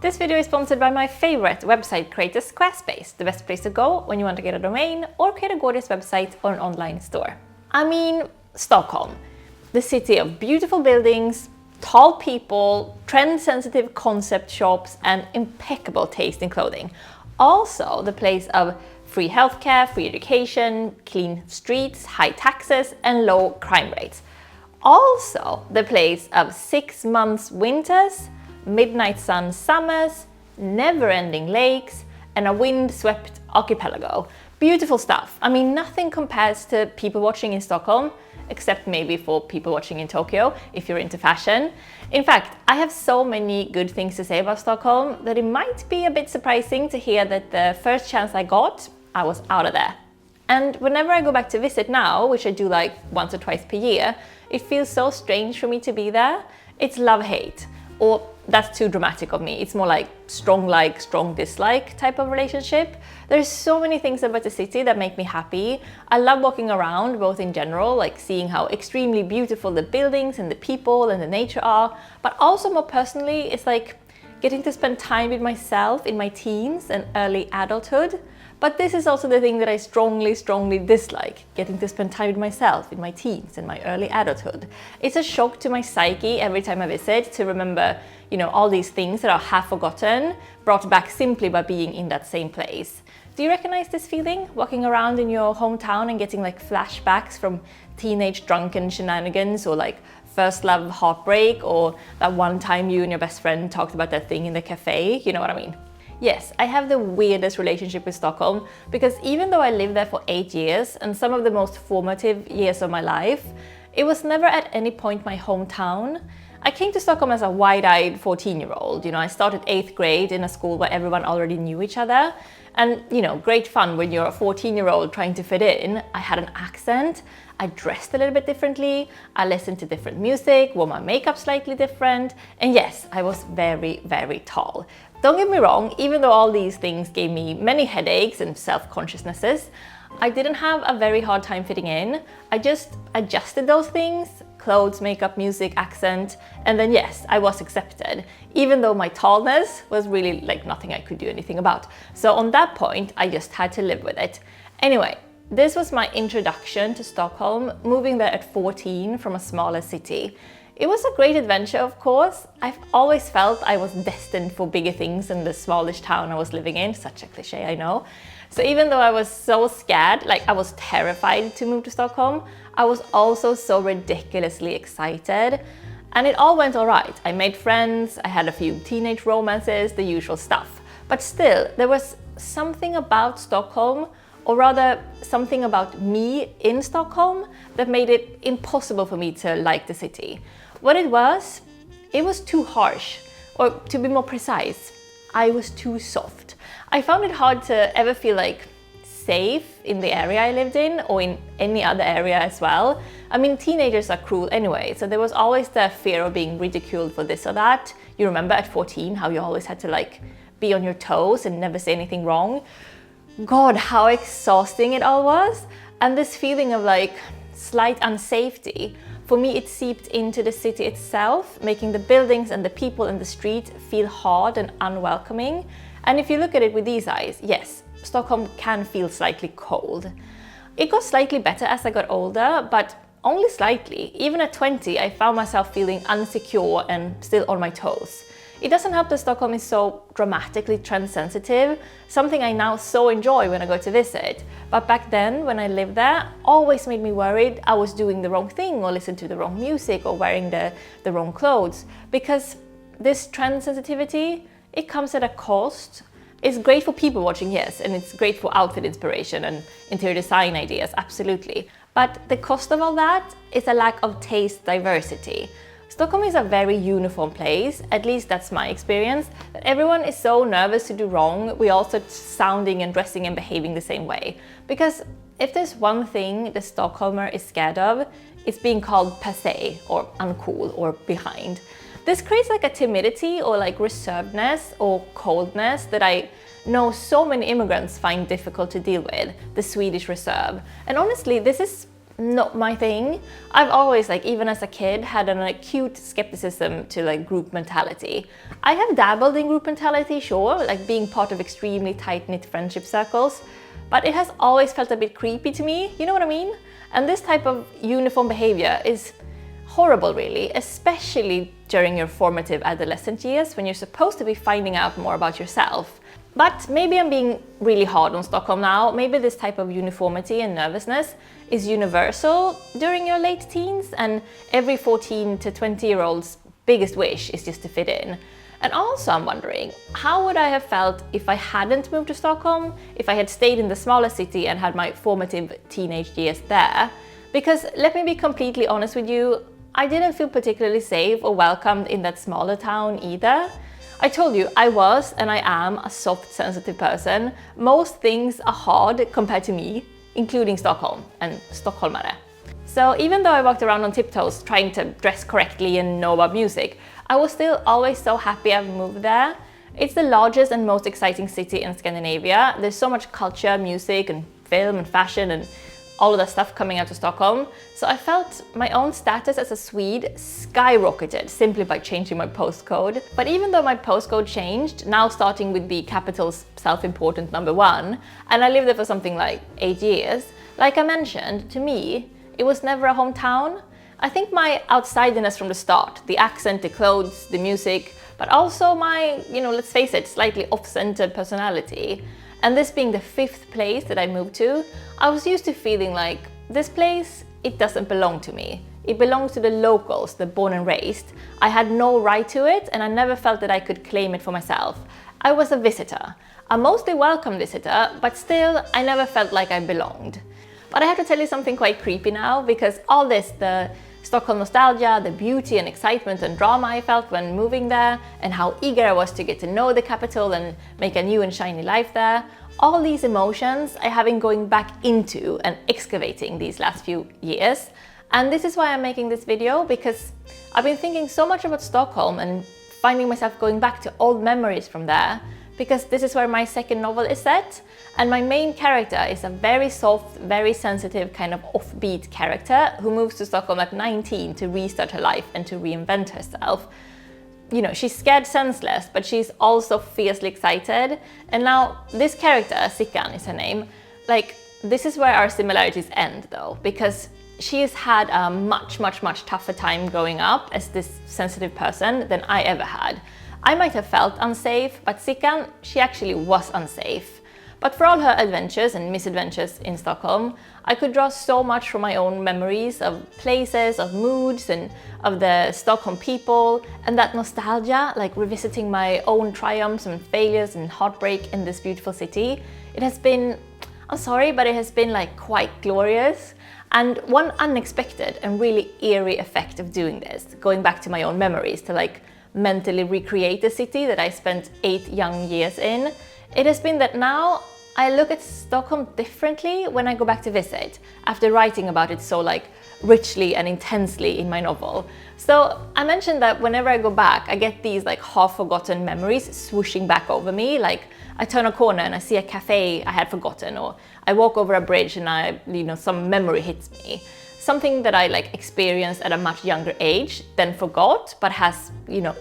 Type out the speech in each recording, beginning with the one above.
This video is sponsored by my favorite website creator, Squarespace, the best place to go when you want to get a domain or create a gorgeous website or an online store. I mean, Stockholm, the city of beautiful buildings, tall people, trend-sensitive concept shops, and impeccable taste in clothing. Also, the place of free healthcare, free education, clean streets, high taxes, and low crime rates. Also, the place of 6 months winters, midnight sun summers, never-ending lakes, and a windswept archipelago. Beautiful stuff. I mean, nothing compares to people watching in Stockholm, except maybe for people watching in Tokyo, if you're into fashion. In fact, I have so many good things to say about Stockholm that it might be a bit surprising to hear that the first chance I got, I was out of there. And whenever I go back to visit now, which I do like once or twice per year, it feels so strange for me to be there. It's love-hate. Or that's too dramatic of me. It's more like, strong dislike type of relationship. There's so many things about the city that make me happy. I love walking around, both in general, like seeing how extremely beautiful the buildings and the people and the nature are, but also more personally, it's like getting to spend time with myself in my teens and early adulthood. But this is also the thing that I strongly dislike, getting to spend time with myself in my teens and my early adulthood. It's a shock to my psyche every time I visit to remember, all these things that are half forgotten, brought back simply by being in that same place. Do you recognize this feeling? Walking around in your hometown and getting like flashbacks from teenage drunken shenanigans or like first love heartbreak, or that one time you and your best friend talked about that thing in the cafe, you know what I mean? Yes, I have the weirdest relationship with Stockholm because even though I lived there for 8 years and some of the most formative years of my life, it was never at any point my hometown. I came to Stockholm as a wide-eyed 14-year-old. I started 8th grade in a school where everyone already knew each other. And, great fun when you're a 14-year-old trying to fit in. I had an accent, I dressed a little bit differently, I listened to different music, wore my makeup slightly different, and yes, I was very tall. Don't get me wrong, even though all these things gave me many headaches and self-consciousnesses, I didn't have a very hard time fitting in. I just adjusted those things, clothes, makeup, music, accent, and then yes, I was accepted, even though my tallness was really like nothing I could do anything about. So on that point, I just had to live with it. Anyway, this was my introduction to Stockholm, moving there at 14 from a smaller city. It was a great adventure, of course. I've always felt I was destined for bigger things in the smallish town I was living in. Such a cliche, I know. So even though I was so scared, like I was terrified to move to Stockholm, I was also so ridiculously excited. And it all went all right. I made friends, I had a few teenage romances, the usual stuff. But still, there was something about Stockholm, or rather something about me in Stockholm, that made it impossible for me to like the city. What it was too harsh, or to be more precise, I was too soft. I found it hard to ever feel like safe in the area I lived in or in any other area as well. I mean, teenagers are cruel anyway, so there was always the fear of being ridiculed for this or that. You remember at 14 how you always had to like be on your toes and never say anything wrong? God, how exhausting it all was. And this feeling of like slight unsafety, for me it seeped into the city itself, making the buildings and the people in the street feel hard and unwelcoming. And if you look at it with these eyes, yes, Stockholm can feel slightly cold. It got slightly better as I got older, but only slightly. Even at 20, I found myself feeling insecure and still on my toes. It doesn't help that Stockholm is so dramatically trend-sensitive, something I now so enjoy when I go to visit. But back then, when I lived there, always made me worried I was doing the wrong thing or listening to the wrong music or wearing the wrong clothes. Because this trend sensitivity, it comes at a cost. It's great for people watching, yes, and it's great for outfit inspiration and interior design ideas, absolutely. But the cost of all that is a lack of taste diversity. Stockholm is a very uniform place, at least that's my experience, that everyone is so nervous to do wrong, we all start sounding and dressing and behaving the same way. Because if there's one thing the Stockholmer is scared of, it's being called passé or uncool or behind. This creates like a timidity or like reservedness or coldness that I know so many immigrants find difficult to deal with, the Swedish reserve. And honestly, this is not my thing. I've always, like, even as a kid, had an acute skepticism to like group mentality. I have dabbled in group mentality, sure, like being part of extremely tight-knit friendship circles, but it has always felt a bit creepy to me, you know what I mean? And this type of uniform behavior is horrible, really, especially during your formative adolescent years when you're supposed to be finding out more about yourself. But maybe I'm being really hard on Stockholm now. Maybe this type of uniformity and nervousness is universal during your late teens, and every 14 to 20-year-old's biggest wish is just to fit in. And also I'm wondering, how would I have felt if I hadn't moved to Stockholm, if I had stayed in the smaller city and had my formative teenage years there? Because let me be completely honest with you, I didn't feel particularly safe or welcomed in that smaller town either. I told you, I was and I am a soft, sensitive person. Most things are hard compared to me, including Stockholm and Stockholmare. So even though I walked around on tiptoes trying to dress correctly and know about music, I was still always so happy I've moved there. It's the largest and most exciting city in Scandinavia. There's so much culture, music and film and fashion and all of that stuff coming out of Stockholm. So I felt my own status as a Swede skyrocketed simply by changing my postcode. But even though my postcode changed, now starting with the capital's self-important number 1, and I lived there for something like 8 years, like I mentioned, to me, it was never a hometown. I think my outsiderness from the start, the accent, the clothes, the music, but also my, let's face it, slightly off-centered personality. And this being the 5th place that I moved to, I was used to feeling like this place, it doesn't belong to me. It belongs to the locals, the born and raised. I had no right to it, and I never felt that I could claim it for myself. I was a visitor, a mostly welcome visitor, but still, I never felt like I belonged. But I have to tell you something quite creepy now, because all this, the Stockholm nostalgia, the beauty and excitement and drama I felt when moving there, and how eager I was to get to know the capital and make a new and shiny life there, all these emotions I have been going back into and excavating these last few years. And this is why I'm making this video, because I've been thinking so much about Stockholm and finding myself going back to old memories from there, because this is where my second novel is set, and my main character is a very soft, very sensitive, kind of offbeat character who moves to Stockholm at 19 to restart her life and to reinvent herself. She's scared senseless, but she's also fiercely excited. And now this character, Sickan is her name, this is where our similarities end though, because she has had a much tougher time growing up as this sensitive person than I ever had. I might have felt unsafe, but Sickan, she actually was unsafe. But for all her adventures and misadventures in Stockholm, I could draw so much from my own memories of places, of moods, and of the Stockholm people, and that nostalgia, like revisiting my own triumphs and failures and heartbreak in this beautiful city. It has been, I'm sorry, but it has been quite glorious. And one unexpected and really eerie effect of doing this, going back to my own memories to mentally recreate the city that I spent 8 young years in, it has been that now I look at Stockholm differently when I go back to visit, after writing about it so richly and intensely in my novel. So I mentioned that whenever I go back, I get these half-forgotten memories swooshing back over me. I turn a corner and I see a cafe I had forgotten, or I walk over a bridge and some memory hits me. Something that I experienced at a much younger age, then forgot, but has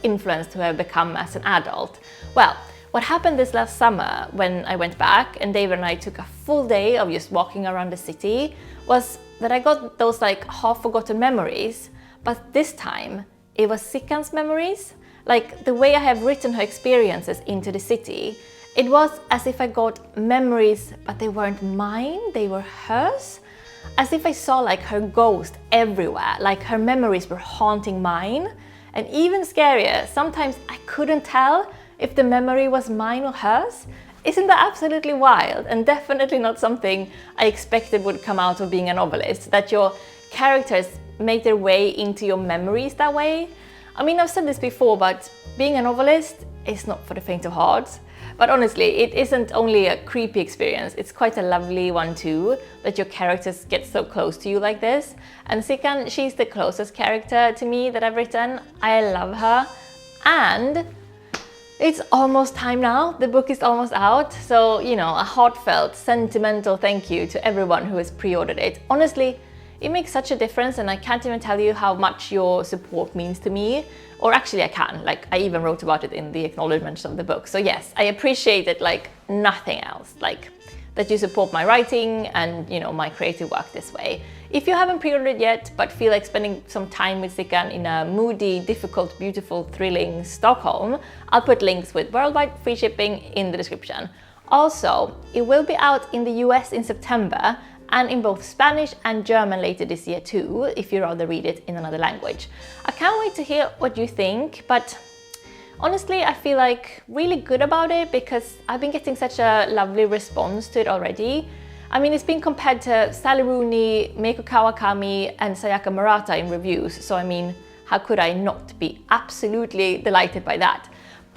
influenced who I've become as an adult. Well, what happened this last summer when I went back and David and I took a full day of just walking around the city was that I got those half-forgotten memories, but this time it was Sickan's memories. The way I have written her experiences into the city, it was as if I got memories, but they weren't mine, they were hers. As if I saw her ghost everywhere, her memories were haunting mine. And even scarier, sometimes I couldn't tell if the memory was mine or hers. Isn't that absolutely wild? And definitely not something I expected would come out of being a novelist, that your characters make their way into your memories that way. I mean, I've said this before, but being a novelist is not for the faint of heart. But honestly, it isn't only a creepy experience, it's quite a lovely one too, that your characters get so close to you like this. And Sickan, she's the closest character to me that I've written. I love her. And it's almost time now, the book is almost out. So, a heartfelt, sentimental thank you to everyone who has pre-ordered it. Honestly, It makes such a difference, and I can't even tell you how much your support means to me. Or actually I can, like I even wrote about it in the acknowledgements of the book. So yes, I appreciate it like nothing else, like that you support my writing and, you know, my creative work this way. If you haven't pre-ordered yet, but feel like spending some time with Stickan in a moody, difficult, beautiful, thrilling Stockholm, I'll put links with worldwide free shipping in the description. Also, it will be out in the US in September and in both Spanish and German later this year too, if you'd rather read it in another language. I can't wait to hear what you think, but honestly, I feel like really good about it because I've been getting such a lovely response to it already. I mean, it's been compared to Sally Rooney, Meiko Kawakami and Sayaka Murata in reviews, so I mean, how could I not be absolutely delighted by that?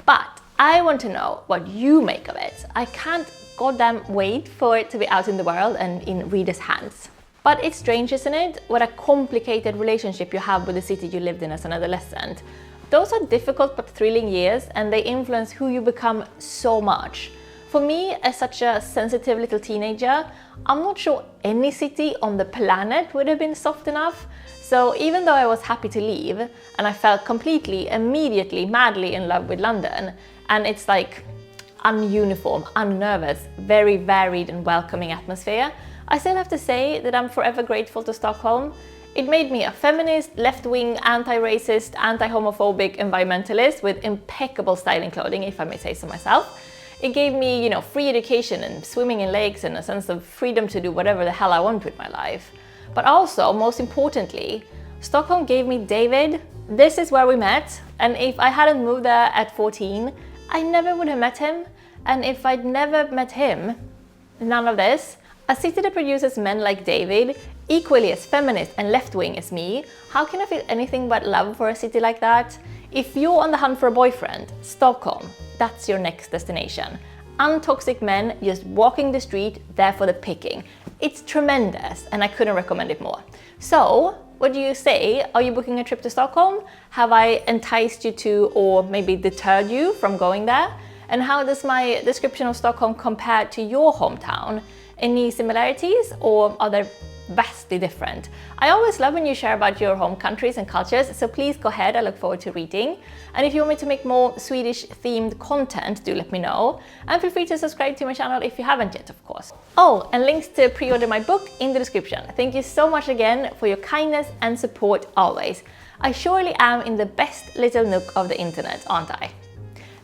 But I want to know what you make of it. I can't goddamn wait for it to be out in the world and in readers' hands. But it's strange, isn't it? What a complicated relationship you have with the city you lived in as an adolescent. Those are difficult but thrilling years, and they influence who you become so much. For me, as such a sensitive little teenager, I'm not sure any city on the planet would have been soft enough. So even though I was happy to leave, and I felt completely, immediately, madly in love with London, and it's like ununiform, unnervous, very varied and welcoming atmosphere, I still have to say that I'm forever grateful to Stockholm. It made me a feminist, left-wing, anti-racist, anti-homophobic environmentalist with impeccable styling clothing, if I may say so myself. It gave me, you know, free education and swimming in lakes and a sense of freedom to do whatever the hell I want with my life. But also, most importantly, Stockholm gave me David. This is where we met, and if I hadn't moved there at 14, I never would have met him. And if I'd never met him, none of this. A city that produces men like David, equally as feminist and left-wing as me, how can I feel anything but love for a city like that? If you're on the hunt for a boyfriend, Stockholm, that's your next destination. Untoxic men just walking the street, there for the picking. It's tremendous, and I couldn't recommend it more. So, what do you say? Are you booking a trip to Stockholm? Have I enticed you to, or maybe deterred you from going there? And how does my description of Stockholm compare to your hometown? Any similarities, or are they vastly different? I always love when you share about your home countries and cultures, so please go ahead, I look forward to reading. And if you want me to make more Swedish themed content, do let me know. And feel free to subscribe to my channel if you haven't yet, of course. Oh, and links to pre-order my book in the description. Thank you so much again for your kindness and support always. I surely am in the best little nook of the internet, aren't I?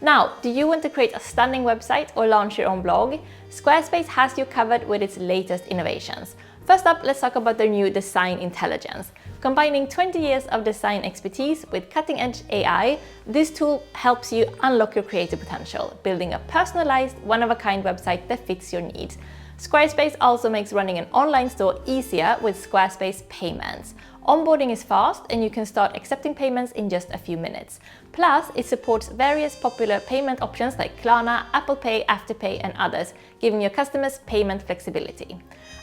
Now, do you want to create a stunning website or launch your own blog? Squarespace has you covered with its latest innovations. First up, let's talk about their new design intelligence. Combining 20 years of design expertise with cutting-edge AI, this tool helps you unlock your creative potential, building a personalized, one-of-a-kind website that fits your needs. Squarespace also makes running an online store easier with Squarespace Payments. Onboarding is fast and you can start accepting payments in just a few minutes. Plus, it supports various popular payment options like Klarna, Apple Pay, Afterpay and others, giving your customers payment flexibility.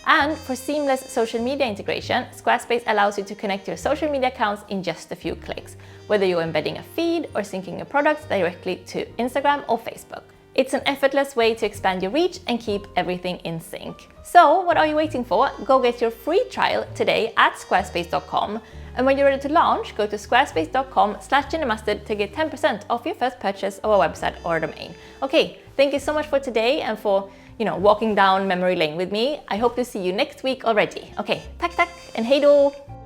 And for seamless social media integration, Squarespace allows you to connect your social media accounts in just a few clicks, whether you're embedding a feed or syncing your products directly to Instagram or Facebook. It's an effortless way to expand your reach and keep everything in sync. So what are you waiting for? Go get your free trial today at squarespace.com. And when you're ready to launch, go to squarespace.com/ginnermustard to get 10% off your first purchase of a website or a domain. Okay, thank you so much for today and for, walking down memory lane with me. I hope to see you next week already. Okay, tack tack and hej då!